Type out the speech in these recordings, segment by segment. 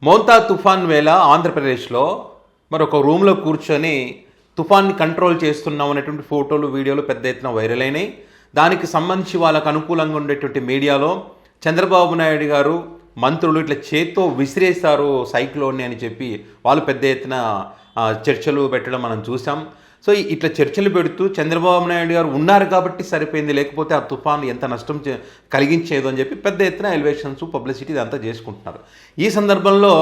మోంతా తుఫాన్ వేళ ఆంధ్రప్రదేశ్లో మరొక రూమ్లో కూర్చొని తుఫాన్ని కంట్రోల్ చేస్తున్నాం అనేటువంటి ఫోటోలు వీడియోలు పెద్ద ఎత్తున వైరల్ అయినాయి. దానికి సంబంధించి వాళ్ళకు అనుకూలంగా ఉండేటువంటి మీడియాలో చంద్రబాబు నాయుడు గారు మంత్రులు ఇట్లా చేత్తో విసిరేస్తారు సైక్లోన్ని అని చెప్పి వాళ్ళు పెద్ద ఎత్తున చర్చలు పెట్టడం మనం చూసాం. సో ఇట్లా చర్చలు పెడుతూ చంద్రబాబు నాయుడు గారు ఉన్నారు కాబట్టి సరిపోయింది, లేకపోతే ఆ తుఫాను ఎంత నష్టం కలిగించేదో అని చెప్పి పెద్ద ఎత్తున ఎలివేషన్స్ పబ్లిసిటీ ఇదంతా చేసుకుంటున్నారు. ఈ సందర్భంలో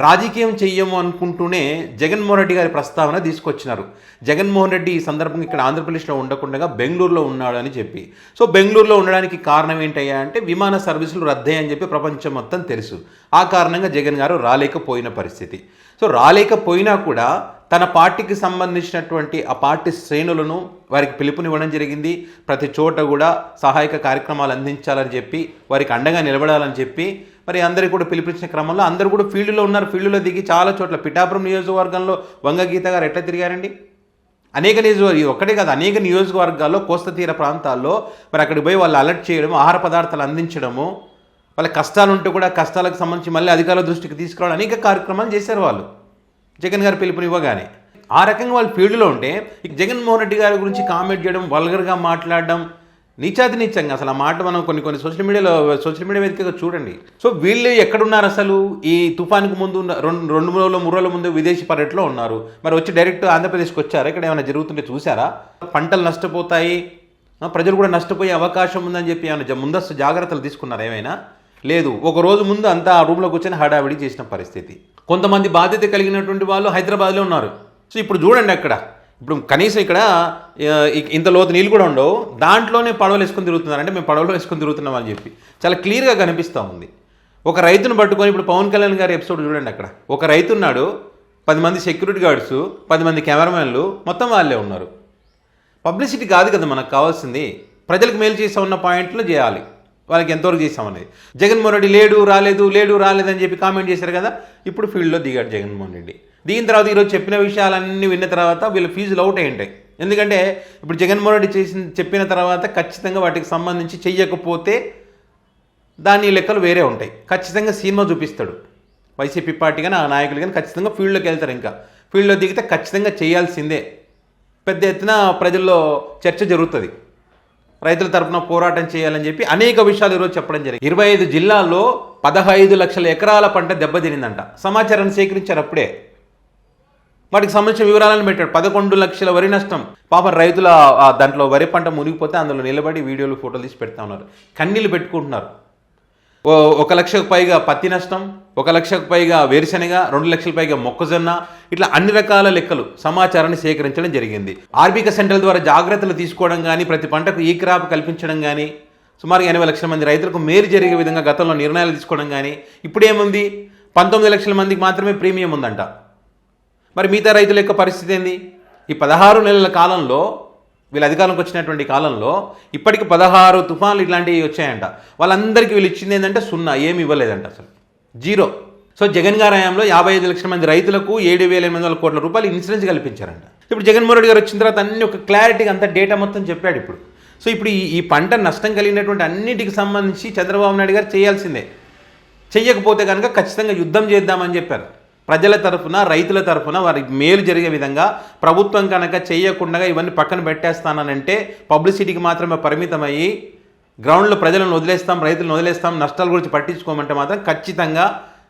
రాజకీయం చెయ్యము అనుకుంటూనే జగన్మోహన్ రెడ్డి గారి ప్రస్తావన తీసుకొచ్చినారు. జగన్మోహన్ రెడ్డి ఈ సందర్భంగా ఇక్కడ ఆంధ్రప్రదేశ్లో ఉండకుండా బెంగళూరులో ఉన్నాడు అని చెప్పి. సో బెంగళూరులో ఉండడానికి కారణం ఏంటయ్యా అంటే విమాన సర్వీసులు రద్దయ్యని చెప్పి ప్రపంచం మొత్తం తెలుసు. ఆ కారణంగా జగన్ గారు రాలేకపోయిన పరిస్థితి. సో రాలేకపోయినా కూడా తన పార్టీకి సంబంధించినటువంటి ఆ పార్టీ శ్రేణులను వారికి పిలుపునివ్వడం జరిగింది. ప్రతి చోట కూడా సహాయక కార్యక్రమాలు అందించాలని చెప్పి వారికి అండగా నిలబడాలని చెప్పి మరి అందరికీ కూడా పిలిపించిన క్రమంలో అందరూ కూడా ఫీల్డ్లో ఉన్నారు. ఫీల్డ్లో దిగి చాలా చోట్ల పిఠాపురం నియోజకవర్గంలో వంగగీత గారు ఎట్లా తిరిగారండి. అనేక నియోజకవర్గం ఒక్కటే కాదు, అనేక నియోజకవర్గాల్లో కోస్తా తీర ప్రాంతాల్లో మరి అక్కడికి పోయి వాళ్ళు అలర్ట్ చేయడము, ఆహార పదార్థాలు అందించడము, వాళ్ళ కష్టాలు ఉంటే కూడా కష్టాలకు సంబంధించి మళ్ళీ అధికారుల దృష్టికి తీసుకురావడం అనేక కార్యక్రమాలు చేశారు వాళ్ళు జగన్ గారు పిలుపునివ్వగానే. ఆ రకంగా వాళ్ళు ఫీల్డ్లో ఉంటే జగన్మోహన్ రెడ్డి గారి గురించి కామెంట్ చేయడం, వల్గర్గా మాట్లాడడం నీచాతి నీచంగా అసలు ఆ మాట మనం కొన్ని సోషల్ మీడియా వేదికగా చూడండి. సో వీళ్ళు ఎక్కడున్నారు అసలు? ఈ తుఫాన్కి ముందు 2-3 రోజుల ముందు విదేశీ పర్యటనలో ఉన్నారు. మరి వచ్చి డైరెక్ట్ ఆంధ్రప్రదేశ్కి వచ్చారా? ఇక్కడ ఏమైనా జరుగుతుంటే చూసారా? పంటలు నష్టపోతాయి, ప్రజలు కూడా నష్టపోయే అవకాశం ఉందని చెప్పి ఏమైనా ముందస్తు జాగ్రత్తలు తీసుకున్నారు? ఏమైనా లేదు. ఒక రోజు ముందు అంతా ఆ రూమ్లో కూర్చొని హడావిడి చేసిన పరిస్థితి. కొంతమంది బాధ్యత కలిగినటువంటి వాళ్ళు హైదరాబాద్లో ఉన్నారు. సో ఇప్పుడు చూడండి, అక్కడ ఇప్పుడు కనీసం ఇక్కడ ఇంత లోతు నీళ్ళు కూడా ఉండవు, దాంట్లోనే పడవలు వేసుకొని తిరుగుతున్నారు. అంటే మేము పడవలో వేసుకొని తిరుగుతున్నాం అని చెప్పి చాలా క్లియర్గా కనిపిస్తూ ఉంది. ఒక రైతును పట్టుకొని ఇప్పుడు పవన్ కళ్యాణ్ గారి ఎపిసోడ్ చూడండి, అక్కడ ఒక రైతు ఉన్నాడు, 10 మంది సెక్యూరిటీ గార్డ్స్, 10 మంది కెమెరామెన్లు, మొత్తం వాళ్ళే ఉన్నారు. పబ్లిసిటీ కాదు కదా మనకు కావాల్సింది, ప్రజలకు మేలు చేసా ఉన్న పాయింట్లు చేయాలి. వాళ్ళకి ఎంతవరకు చేసామనేది. జగన్మోహన్ రెడ్డి లేడు రాలేదని చెప్పి కామెంట్ చేశారు కదా, ఇప్పుడు ఫీల్డ్లో దిగాడు జగన్మోహన్ రెడ్డి. దిగిన తర్వాత ఈరోజు చెప్పిన విషయాలన్నీ విన్న తర్వాత వీళ్ళు ఫీజులు అవుట్ అయి ఉంటాయి. ఎందుకంటే ఇప్పుడు జగన్మోహన్ రెడ్డి చెప్పిన తర్వాత ఖచ్చితంగా వాటికి సంబంధించి చెయ్యకపోతే దాని లెక్కలు వేరే ఉంటాయి. ఖచ్చితంగా సినిమా చూపిస్తాడు వైసీపీ పార్టీ కానీ ఆ నాయకులు కానీ ఖచ్చితంగా ఫీల్డ్లోకి వెళ్తారు. ఇంకా ఫీల్డ్లో దిగితే ఖచ్చితంగా చేయాల్సిందే. పెద్ద ఎత్తున ప్రజల్లో చర్చ జరుగుతుంది, రైతుల తరఫున పోరాటం చేయాలని చెప్పి అనేక విషయాలు ఈరోజు చెప్పడం జరిగింది. 25 జిల్లాల్లో 15 లక్షల ఎకరాల పంట దెబ్బతినిందంట. సమాచారాన్ని సేకరించారు అప్పుడే. వాటికి సంబంధించిన వివరాలను పెట్టాడు. 11 లక్షల వరి నష్టం. పాపం రైతుల దాంట్లో వరి పంట మునిగిపోతే అందులో నిలబడి వీడియోలు ఫోటోలు తీసి పెడతా ఉన్నారు, కన్నీళ్ళు పెట్టుకుంటున్నారు. 1 లక్షకు పైగా పత్తి నష్టం, 1 లక్షకు పైగా వేరుశెనగ, 2 లక్షల పైగా మొక్కజొన్న, ఇట్లా అన్ని రకాల లెక్కలు సమాచారాన్ని సేకరించడం జరిగింది. ఆర్బిక సెంట్రల్ ద్వారా జాగ్రత్తలు తీసుకోవడం కానీ, ప్రతి పంటకు ఈ క్రాప్ కల్పించడం కానీ, సుమారు 80 లక్షల మంది రైతులకు మేలు జరిగే విధంగా గతంలో నిర్ణయాలు తీసుకోవడం కానీ, ఇప్పుడేముంది 19 లక్షల మందికి మాత్రమే ప్రీమియం ఉందంట. మరి మిగతా రైతుల యొక్క పరిస్థితి ఏంది? ఈ 16 నెలల కాలంలో వీళ్ళు అధికారంలోకి వచ్చినటువంటి కాలంలో ఇప్పటికి 16 తుఫాన్లు ఇట్లాంటివి వచ్చాయంట. వాళ్ళందరికీ వీళ్ళు ఇచ్చింది ఏంటంటే 0, ఏమి ఇవ్వలేదంట, అసలు 0. సో జగన్ గారి హయాంలో 55 లక్షల మంది రైతులకు 7,800 కోట్ల రూపాయలు ఇన్సూరెన్స్ కల్పించారంట. ఇప్పుడు జగన్మోహన్ రెడ్డి గారు వచ్చిన తర్వాత అన్ని ఒక క్లారిటీగా అంతా డేటా మొత్తం చెప్పాడు ఇప్పుడు. సో ఇప్పుడు ఈ పంట నష్టం కలిగినటువంటి అన్నిటికి సంబంధించి చంద్రబాబు నాయుడు గారు చేయాల్సిందే. చెయ్యకపోతే కనుక ఖచ్చితంగా యుద్ధం చేద్దామని చెప్పారు. ప్రజల తరఫున, రైతుల తరఫున వారికి మేలు జరిగే విధంగా ప్రభుత్వం కనుక చేయకుండా ఇవన్నీ పక్కన పెట్టేస్తానంటే పబ్లిసిటీకి మాత్రమే పరిమితమయ్యి గ్రౌండ్లో ప్రజలను వదిలేస్తాం, రైతులను వదిలేస్తాం, నష్టాల గురించి పట్టించుకోమంటే మాత్రం ఖచ్చితంగా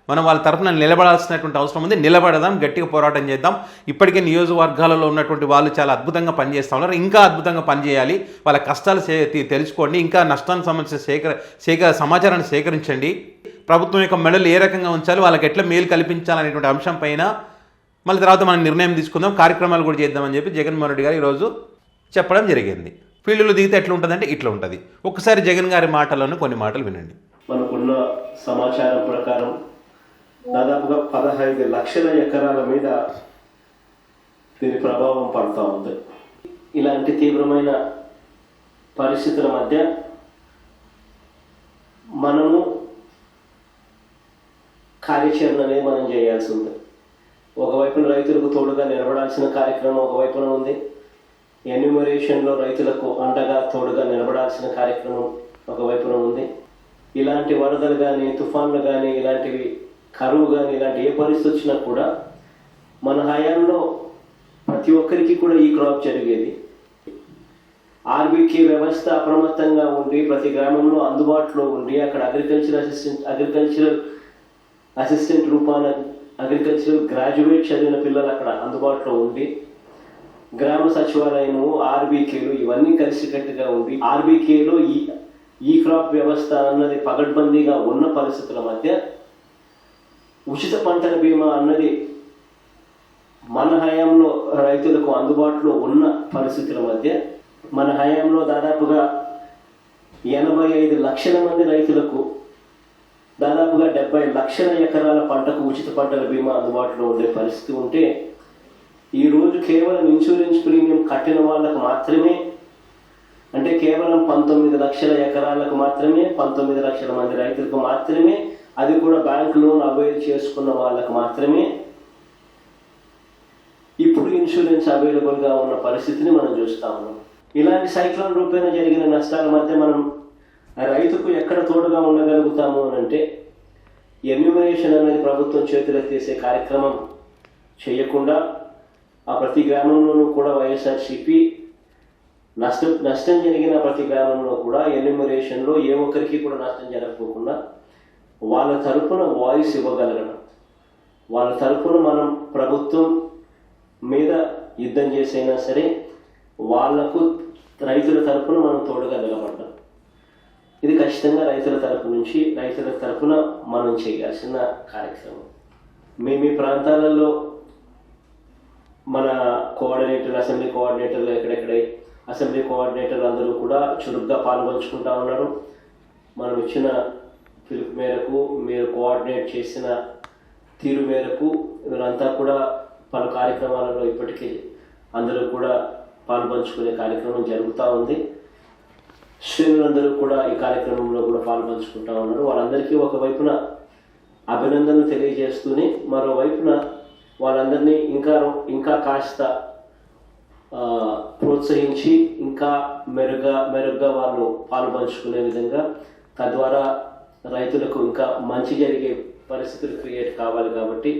మనం వాళ్ళ తరఫున నిలబడాల్సినటువంటి అవసరం ఉంది. నిలబడదాం, గట్టిగా పోరాటం చేద్దాం. ఇప్పటికే నియోజకవర్గాలలో ఉన్నటువంటి వాళ్ళు చాలా అద్భుతంగా పనిచేస్తూ ఉన్నారు, ఇంకా అద్భుతంగా పనిచేయాలి. వాళ్ళ కష్టాలు తెలుసుకోండి, ఇంకా నష్టానికి సంబంధించిన సమాచారాన్ని సేకరించండి. ప్రభుత్వం యొక్క మెడలు ఏ రకంగా ఉంచాలి, వాళ్ళకి ఎట్లా మేలు కల్పించాలనేటువంటి అంశం పైన మళ్ళీ తర్వాత మనం నిర్ణయం తీసుకుందాం, కార్యక్రమాలు కూడా చేద్దామని చెప్పి జగన్మోహన్ రెడ్డి గారు ఈరోజు చెప్పడం జరిగింది. ఫీల్డ్లో దిగితే ఎట్లా ఉంటుందంటే ఇట్లా ఉంటుంది. ఒక్కసారి జగన్ గారి మాటలను కొన్ని మాటలు వినండి. మనకున్న సమాచారం ప్రకారం దాదాపుగా 15 లక్షల ఎకరాల మీద దీని ప్రభావం పడుతూ ఉంది. ఇలాంటి తీవ్రమైన పరిస్థితుల మధ్య మనము కార్యాచరణ అనేది మనం చేయాల్సి ఉంది. ఒకవైపున రైతులకు తోడుగా నిలబడాల్సిన కార్యక్రమం ఒకవైపున ఉంది. ఎన్యూమరేషన్లో రైతులకు అండగా తోడుగా నిలబడాల్సిన కార్యక్రమం ఒకవైపున ఉంది. ఇలాంటి వరదలు కానీ, తుఫాన్లు కానీ, ఇలాంటివి కరువు కానీ ఇలాంటి ఏ పరిస్థితి వచ్చినా కూడా మన హయాంలో ప్రతి ఒక్కరికి కూడా ఈ క్రాప్ జరిగేది. ఆర్బీకే వ్యవస్థ అప్రమత్తంగా ఉండి ప్రతి గ్రామంలో అందుబాటులో ఉండి అక్కడ అగ్రికల్చరల్ అసిస్టెంట్ రూపాన అగ్రికల్చరల్ గ్రాడ్యుయేట్ చదివిన పిల్లలు అక్కడ అందుబాటులో ఉండి గ్రామ సచివాలయము ఆర్బీకేలు ఇవన్నీ కలిసికట్టుగా ఉండి ఆర్బీకేలో ఈ క్రాప్ వ్యవస్థ అన్నది పగడ్బందీగా ఉన్న పరిస్థితుల మధ్య ఉచిత పంటల బీమా అన్నది మన హయాంలో రైతులకు అందుబాటులో ఉన్న పరిస్థితుల మధ్య మన హయాంలో దాదాపుగా 85 లక్షల మంది రైతులకు దాదాపుగా 70 లక్షల ఎకరాల పంటకు ఉచిత పంటల బీమా అందుబాటులో ఉండే పరిస్థితి ఉంటే ఈరోజు కేవలం ఇన్సూరెన్స్ ప్రీమియం కట్టిన వాళ్ళకు మాత్రమే, అంటే కేవలం 19 లక్షల ఎకరాలకు మాత్రమే, 19 లక్షల మంది రైతులకు మాత్రమే, అది కూడా బ్యాంక్ లోన్ అవైల్ చేసుకున్న వాళ్ళకు మాత్రమే ఇప్పుడు ఇన్సూరెన్స్ అవైలబుల్గా ఉన్న పరిస్థితిని మనం చూస్తా ఉన్నాం. ఇలాంటి సైక్లోన్ రూపేణ జరిగిన నష్టాల మధ్య మనం రైతుకు ఎక్కడ తోడుగా ఉండగలుగుతాము అని అంటే ఎన్యూమరేషన్ అనేది ప్రభుత్వం చేతులెత్తేసే కార్యక్రమం చేయకుండా ఆ ప్రతి గ్రామంలోనూ కూడా వైఎస్ఆర్సీపీ నష్టం జరిగిన ప్రతి గ్రామంలో కూడా ఎన్యూమరేషన్లో ఏ ఒక్కరికి కూడా నష్టం జరగకుండా వాళ్ళ తరపున వాయిస్ ఇవ్వగలగడం, వాళ్ళ తరపున మనం ప్రభుత్వం మీద యుద్ధం చేసైనా సరే వాళ్లకు రైతుల తరపున మనం తోడుగా నిలబడ్డాం. ఇది ఖచ్చితంగా రైతుల తరపున మనం చేయాల్సిన కార్యక్రమం. మీ ప్రాంతాలలో మన కోఆర్డినేటర్లు, అసెంబ్లీ కోఆర్డినేటర్లు ఎక్కడెక్కడే అసెంబ్లీ కోఆర్డినేటర్లు అందరూ కూడా చురుగ్గా పాల్గొంచుకుంటా ఉన్నారు. మనం ఇచ్చిన పిలుపు మేరకు, మీరు కోఆర్డినేట్ చేసిన తీరు మేరకు వీళ్ళంతా కూడా పలు కార్యక్రమాలలో ఇప్పటికీ అందరూ కూడా పాల్పంచుకునే కార్యక్రమం జరుగుతూ ఉంది. శ్రేణులందరూ కూడా ఈ కార్యక్రమంలో కూడా పాల్పంచుకుంటా ఉన్నారు. వాళ్ళందరికీ ఒకవైపున అభినందనలు తెలియజేస్తూనే మరోవైపున వాళ్ళందరినీ ఇంకా కాస్త ప్రోత్సహించి ఇంకా మెరుగ్గా వాళ్ళు పాల్పంచుకునే విధంగా, తద్వారా రైతులకు ఇంకా మంచి జరిగే పరిస్థితులు క్రియేట్ కావాలి. కాబట్టి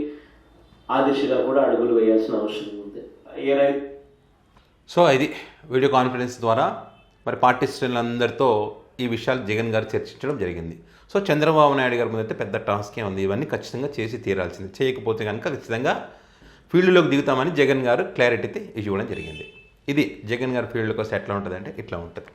ఆ దిశగా కూడా అడుగులు వేయాల్సిన అవసరం ఉంది. సో ఇది వీడియో కాన్ఫరెన్స్ ద్వారా మరి పార్టీ శ్రేణులందరితో ఈ విషయాలు జగన్ గారు చర్చించడం జరిగింది. సో చంద్రబాబు నాయుడు గారి ముందైతే పెద్ద టాస్కే ఉంది. ఇవన్నీ ఖచ్చితంగా చేసి తీరాల్సింది. చేయకపోతే కనుక ఖచ్చితంగా ఫీల్డ్లోకి దిగుతామని జగన్ గారు క్లారిటీ అయితే ఇవ్వడం జరిగింది. ఇది జగన్ గారు ఫీల్డ్లోకి వస్తే ఎట్లా ఉంటుందంటే ఇట్లా ఉంటుంది.